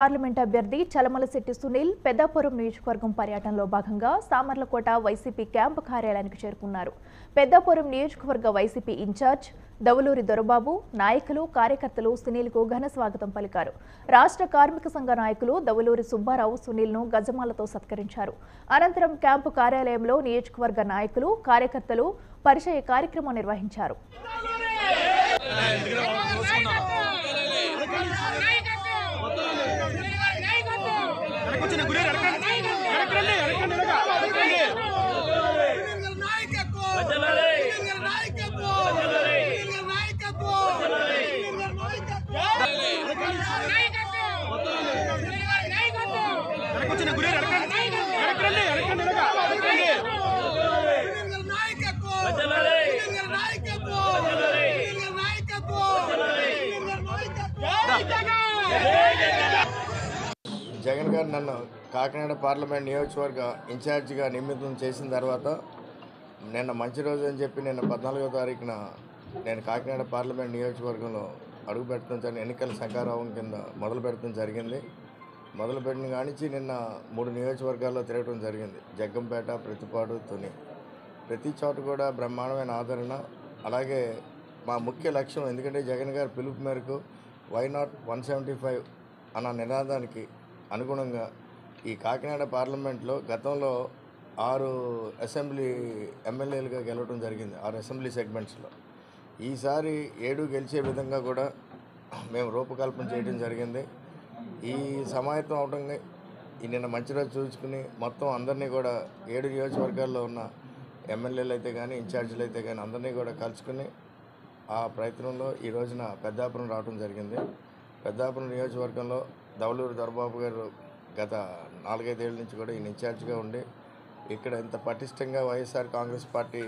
Parliament అభ్యర్థి చలమలశెట్టి సునీల్ పెద్దాపురం నియోజకవర్గం పర్యటనలో భాగంగా సామర్లకోట వైసీపీ క్యాంపు కార్యాలయానికి చేరుకున్నారు. పెద్దాపురం నియోజకవర్గ వైసీపీ ఇన్ఛార్జ్ దవులూరి దొరబాబు, నాయకులు, కార్యకర్తలు సునీల్కు ఘన స్వాగతం పలికారు. రాష్ట్ర కార్మిక సంఘ నాయకులు దవులూరి సుబ్బారావు సునీల్ను గజమాలతో సత్కరించారు. అనంతరం క్యాంపు కార్యాలయంలో నియోజకవర్గ నాయకులు, కార్యకర్తలు పరిచయ కార్యక్రమం నిర్వహించారు. జగన్ గారు నన్ను కాకినాడ పార్లమెంట్ నియోజకవర్గ ఇన్ఛార్జిగా నియమితం చేసిన తర్వాత నిన్న మంచి రోజు అని చెప్పి నిన్న 14వ తారీఖున నేను కాకినాడ పార్లమెంట్ నియోజకవర్గంలో అడుగు పెట్టడం ఎన్నికల శంఖారావం కింద మొదలు పెట్టడం జరిగింది. మొదలుపెట్టిన కానించి నిన్న 3 నియోజకవర్గాల్లో తిరగడం జరిగింది. జగ్గంపేట, ప్రతిపాడు, తుని. ప్రతి చోట కూడా బ్రహ్మాండమైన ఆదరణ. అలాగే మా ముఖ్య లక్ష్యం, ఎందుకంటే జగన్ గారి పిలుపు మేరకు వై నాట్ 175 అన్న నినాదానికి అనుగుణంగా ఈ కాకినాడ పార్లమెంట్లో గతంలో 6 అసెంబ్లీ ఎమ్మెల్యేలుగా గెలవడం జరిగింది, 6 అసెంబ్లీ సెగ్మెంట్స్లో. ఈసారి 7 గెలిచే విధంగా కూడా మేము రూపకల్పన చేయడం జరిగింది. ఈ సమాయత్తం అవడంగా ఈ నిన్న మంచి రోజు చూసుకుని మొత్తం అందరినీ కూడా 7 నియోజకవర్గాల్లో ఉన్న ఎమ్మెల్యేలు అయితే కానీ, ఇన్ఛార్జీలు అయితే కానీ అందరినీ కూడా కలుసుకుని ఆ ప్రయత్నంలో ఈ రోజున పెద్దాపురం రావడం జరిగింది. పెద్దాపురం నియోజకవర్గంలో దవులూరి దొరబాబు గారు గత 4-5 ఏళ్ళ నుంచి కూడా ఈయన ఇన్ఛార్జిగా ఉండి ఇక్కడ ఇంత పటిష్టంగా వైఎస్ఆర్ కాంగ్రెస్ పార్టీ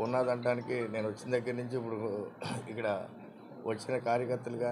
ఉన్నదంటానికి నేను వచ్చిన దగ్గర నుంచి ఇప్పుడు ఇక్కడ వచ్చిన కార్యకర్తలు